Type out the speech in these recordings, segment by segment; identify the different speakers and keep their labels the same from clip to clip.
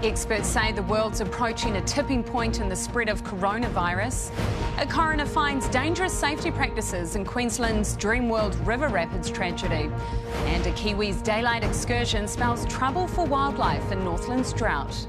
Speaker 1: Experts say the world's approaching a tipping point in the spread of coronavirus. A coroner finds dangerous safety practices in Queensland's Dreamworld River Rapids tragedy. And a Kiwi's daylight excursion spells trouble for wildlife in Northland's drought.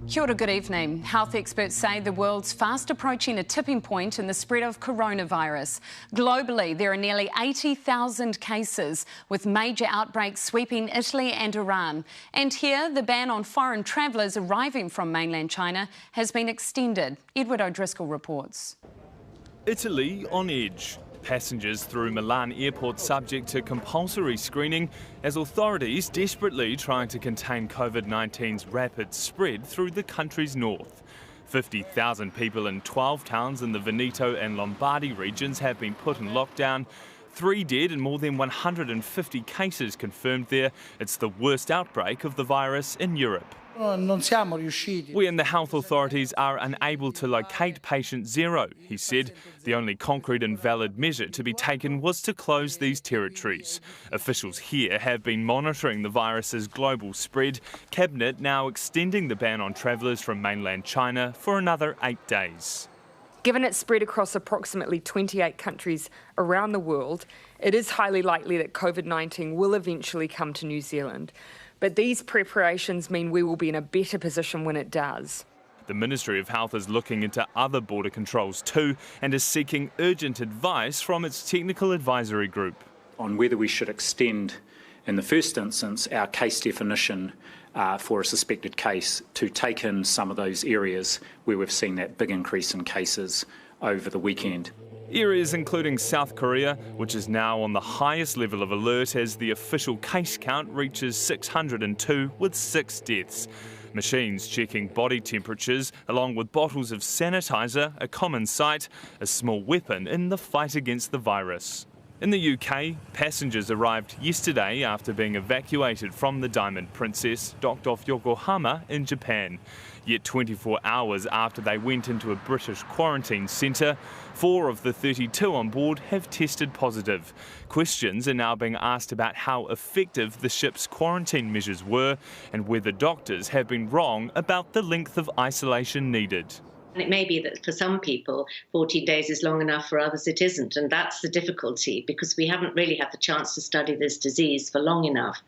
Speaker 1: Kia ora, good evening. Health experts say the world's fast approaching a tipping point in the spread of coronavirus. Globally, there are nearly 80,000 cases, with major outbreaks sweeping Italy and Iran. And here, the ban on foreign travellers arriving from mainland China has been extended. Edward O'Driscoll reports.
Speaker 2: Italy on edge. Passengers through Milan airport subject to compulsory screening as authorities desperately trying to contain COVID-19's rapid spread through the country's north. 50,000 people in 12 towns in the Veneto and Lombardy regions have been put in lockdown. 3 dead and more than 150 cases confirmed there. It's the worst outbreak of the virus in Europe. We and the health authorities are unable to locate patient zero, he said. The only concrete and valid measure to be taken was to close these territories. Officials here have been monitoring the virus's global spread. Cabinet now extending the ban on travellers from mainland China for another 8 days.
Speaker 3: Given its spread across approximately 28 countries around the world, it is highly likely that COVID-19 will eventually come to New Zealand. But these preparations mean we will be in a better position when it does.
Speaker 2: The Ministry of Health is looking into other border controls too and is seeking urgent advice from its technical advisory group.
Speaker 4: On whether we should extend, in the first instance, our case definition for a suspected case to take in some of those areas where we've seen that big increase in cases over the weekend.
Speaker 2: Areas including South Korea, which is now on the highest level of alert as the official case count reaches 602 with 6 deaths. Machines checking body temperatures along with bottles of sanitizer, a common sight, a small weapon in the fight against the virus. In the UK, passengers arrived yesterday after being evacuated from the Diamond Princess, docked off Yokohama in Japan. Yet 24 hours after they went into a British quarantine centre, 4 of the 32 on board have tested positive. Questions are now being asked about how effective the ship's quarantine measures were and whether doctors have been wrong about the length of isolation needed.
Speaker 5: And it may be that for some people 14 days is long enough, for others it isn't, and that's the difficulty because we haven't really had the chance to study this disease for long enough.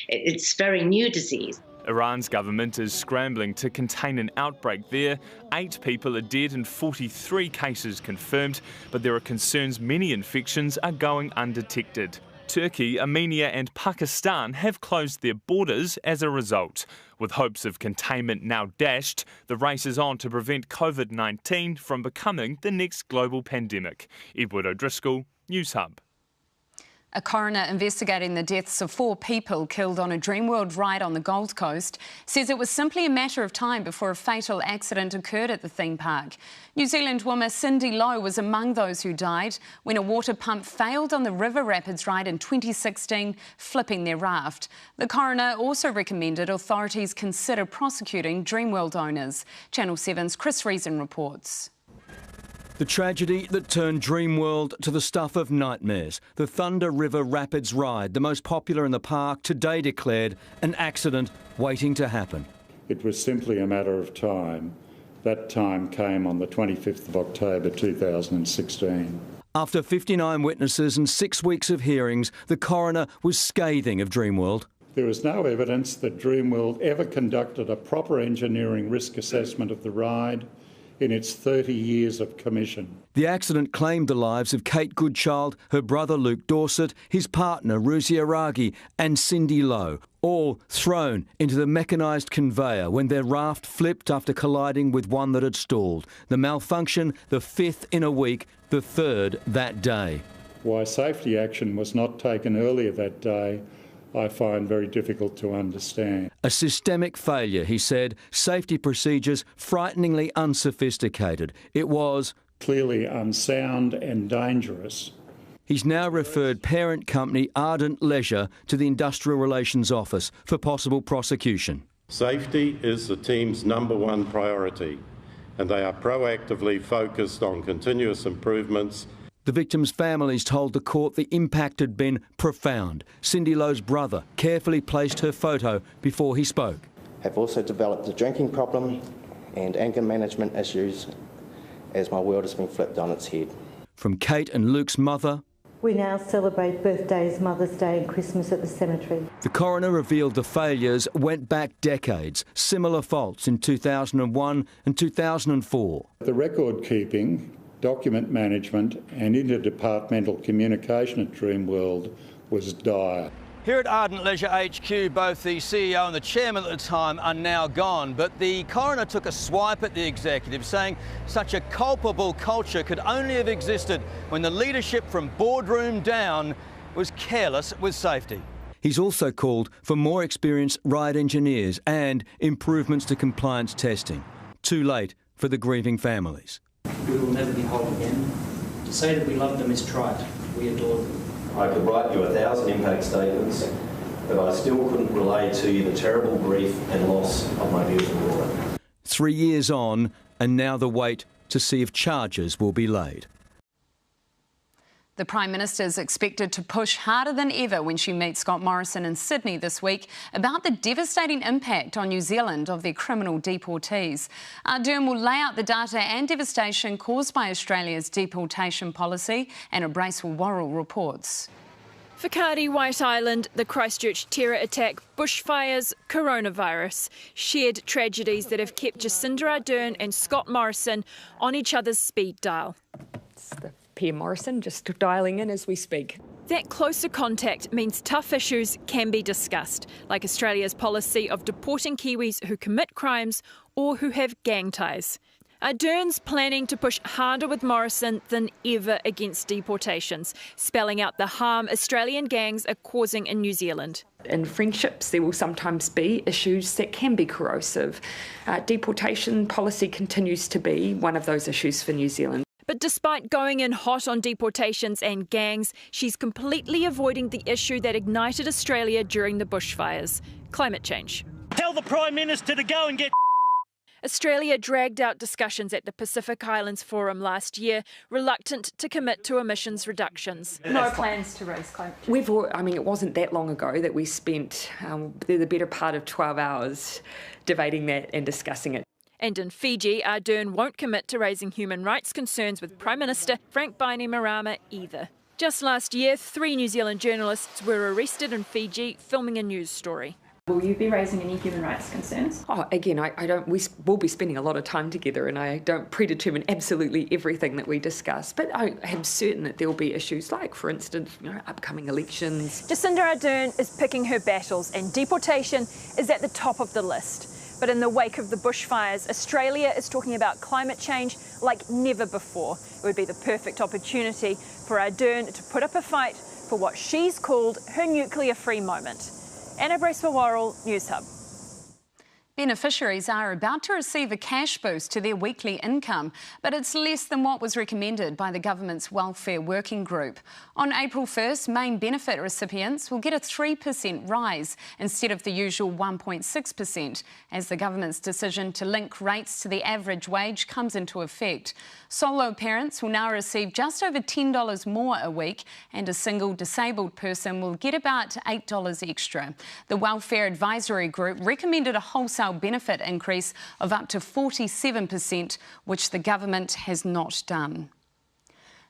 Speaker 5: It's a very new disease.
Speaker 2: Iran's government is scrambling to contain an outbreak there. 8 people are dead and 43 cases confirmed, but there are concerns many infections are going undetected. Turkey, Armenia and Pakistan have closed their borders as a result. With hopes of containment now dashed, the race is on to prevent COVID-19 from becoming the next global pandemic. Edward O'Driscoll, Newshub.
Speaker 1: A coroner investigating the deaths of 4 people killed on a Dreamworld ride on the Gold Coast says it was simply a matter of time before a fatal accident occurred at the theme park. New Zealand woman Cindy Lowe was among those who died when a water pump failed on the River Rapids ride in 2016, flipping their raft. The coroner also recommended authorities consider prosecuting Dreamworld owners. Channel 7's Chris Reason reports.
Speaker 6: The tragedy that turned Dreamworld to the stuff of nightmares. The Thunder River Rapids ride, the most popular in the park, today declared an accident waiting to happen.
Speaker 7: It was simply a matter of time. That time came on the 25th of October 2016.
Speaker 6: After 59 witnesses and 6 weeks of hearings, the coroner was scathing of Dreamworld.
Speaker 7: There is no evidence that Dreamworld ever conducted a proper engineering risk assessment of the ride in its 30 years of commission.
Speaker 6: The accident claimed the lives of Kate Goodchild, her brother Luke Dorset, his partner Ruzi Aragi and Cindy Lowe, all thrown into the mechanised conveyor when their raft flipped after colliding with one that had stalled. The malfunction, the 5th in a week, the 3rd that day.
Speaker 7: Why safety action was not taken earlier that day, I find very difficult to understand.
Speaker 6: A systemic failure, he said. Safety procedures frighteningly unsophisticated. It was
Speaker 7: clearly unsound and dangerous.
Speaker 6: He's now referred parent company Ardent Leisure to the Industrial Relations Office for possible prosecution.
Speaker 8: Safety is the team's #1 priority, and they are proactively focused on continuous improvements.
Speaker 6: The victims' families told the court the impact had been profound. Cindy Lowe's brother carefully placed her photo before he spoke.
Speaker 9: Have also developed a drinking problem and anger management issues as my world has been flipped on its head.
Speaker 6: From Kate and Luke's mother,
Speaker 10: we now celebrate birthdays, Mother's Day and Christmas at the cemetery.
Speaker 6: The coroner revealed the failures went back decades, similar faults in 2001 and 2004.
Speaker 7: The record keeping, document management and interdepartmental communication at Dreamworld was dire.
Speaker 11: Here at Ardent Leisure HQ, both the CEO and the chairman at the time are now gone, but the coroner took a swipe at the executive, saying such a culpable culture could only have existed when the leadership from boardroom down was careless with safety.
Speaker 6: He's also called for more experienced ride engineers and improvements to compliance testing. Too late for the grieving families.
Speaker 12: We will never be whole again. To say that we love them is trite. We adore them.
Speaker 8: I could write you 1,000 impact statements, but I still couldn't relay to you the terrible grief and loss of my beautiful daughter.
Speaker 6: 3 years on, and now the wait to see if charges will be laid.
Speaker 1: The Prime Minister is expected to push harder than ever when she meets Scott Morrison in Sydney this week about the devastating impact on New Zealand of their criminal deportees. Ardern will lay out the data and devastation caused by Australia's deportation policy, and Abracewell Worrell reports.
Speaker 13: Whakaari, White Island, the Christchurch terror attack, bushfires, coronavirus. Shared tragedies that have kept Jacinda Ardern and Scott Morrison on each other's speed dial.
Speaker 3: Pierre Morrison just dialing in as we speak.
Speaker 13: That closer contact means tough issues can be discussed, like Australia's policy of deporting Kiwis who commit crimes or who have gang ties. Ardern's planning to push harder with Morrison than ever against deportations, spelling out the harm Australian gangs are causing in New Zealand.
Speaker 3: In friendships, there will sometimes be issues that can be corrosive. Deportation policy continues to be one of those issues for New Zealand.
Speaker 13: But despite going in hot on deportations and gangs, she's completely avoiding the issue that ignited Australia during the bushfires: climate change.
Speaker 12: Tell the Prime Minister to go and get...
Speaker 13: Australia dragged out discussions at the Pacific Islands Forum last year, reluctant to commit to emissions reductions.
Speaker 14: No plans to raise climate change.
Speaker 3: It wasn't that long ago that we spent the better part of 12 hours debating that and discussing it.
Speaker 13: And in Fiji, Ardern won't commit to raising human rights concerns with Prime Minister Frank Bainimarama either. Just last year, 3 New Zealand journalists were arrested in Fiji filming a news story.
Speaker 14: Will you be raising any human rights concerns?
Speaker 3: Again, I don't. We'll be spending a lot of time together, and I don't predetermine absolutely everything that we discuss. But I am certain that there will be issues like, for instance, upcoming elections.
Speaker 13: Jacinda Ardern is picking her battles, and deportation is at the top of the list. But in the wake of the bushfires, Australia is talking about climate change like never before. It would be the perfect opportunity for Ardern to put up a fight for what she's called her nuclear-free moment. Anna Bracewell-Worrell, Newshub.
Speaker 1: Beneficiaries are about to receive a cash boost to their weekly income, but it's less than what was recommended by the government's Welfare Working Group. On April 1st, main benefit recipients will get a 3% rise instead of the usual 1.6%, as the government's decision to link rates to the average wage comes into effect. Solo parents will now receive just over $10 more a week, and a single disabled person will get about $8 extra. The Welfare Advisory Group recommended a wholesale benefit increase of up to 47%, which the government has not done.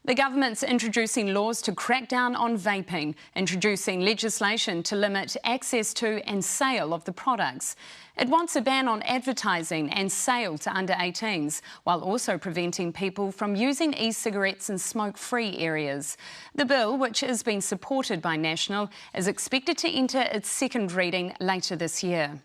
Speaker 1: The government's introducing laws to crack down on vaping, introducing legislation to limit access to and sale of the products. It wants a ban on advertising and sale to under 18s, while also preventing people from using e-cigarettes in smoke-free areas. The bill, which has been supported by National, is expected to enter its second reading later this year.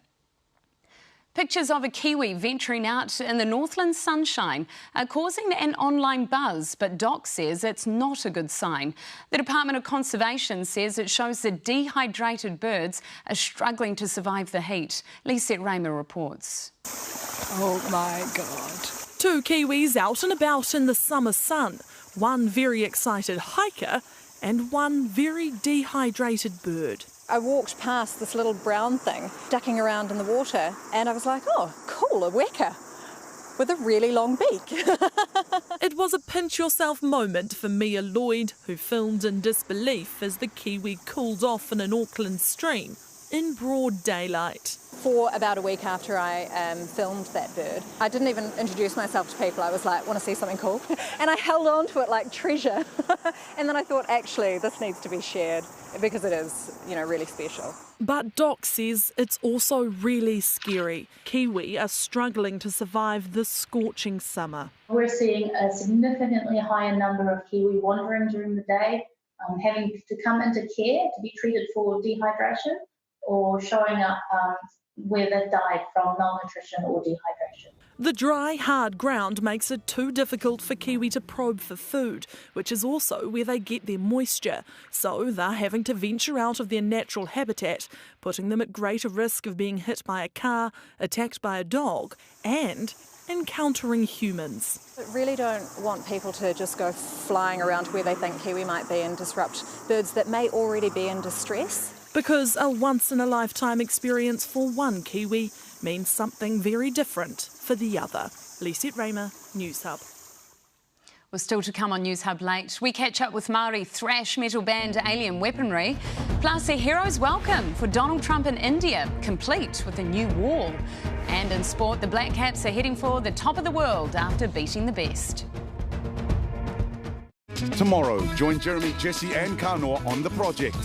Speaker 1: Pictures of a Kiwi venturing out in the Northland sunshine are causing an online buzz, but Doc says it's not a good sign. The Department of Conservation says it shows that dehydrated birds are struggling to survive the heat. Lisette Raymer reports.
Speaker 15: Oh my God. 2 Kiwis out and about in the summer sun. One very excited hiker and one very dehydrated bird.
Speaker 16: I walked past this little brown thing ducking around in the water and I was like, oh, cool, a weka. with a really long beak.
Speaker 15: It was a pinch-yourself moment for Mia Lloyd, who filmed in disbelief as the kiwi cooled off in an Auckland stream in broad daylight.
Speaker 16: For about a week after I filmed that bird, I didn't even introduce myself to people. I was like, want to see something cool? And I held on to it like treasure. And then I thought, actually, this needs to be shared because it is, really special.
Speaker 15: But Doc says it's also really scary. Kiwi are struggling to survive this scorching summer.
Speaker 14: We're seeing a significantly higher number of kiwi wandering during the day, having to come into care to be treated for dehydration, or showing up where they've died from malnutrition or dehydration.
Speaker 15: The dry, hard ground makes it too difficult for kiwi to probe for food, which is also where they get their moisture. So they're having to venture out of their natural habitat, putting them at greater risk of being hit by a car, attacked by a dog, and encountering humans.
Speaker 16: I really don't want people to just go flying around where they think kiwi might be and disrupt birds that may already be in distress.
Speaker 15: Because a once-in-a-lifetime experience for one kiwi means something very different for the other. Lisette Raymer, Newshub.
Speaker 1: Well, still to come on Newshub late, we catch up with Māori thrash metal band Alien Weaponry, plus a hero's welcome for Donald Trump in India, complete with a new wall. And in sport, the Black Caps are heading for the top of the world after beating the best.
Speaker 17: Tomorrow, join Jeremy, Jesse and Kanoa on The Project.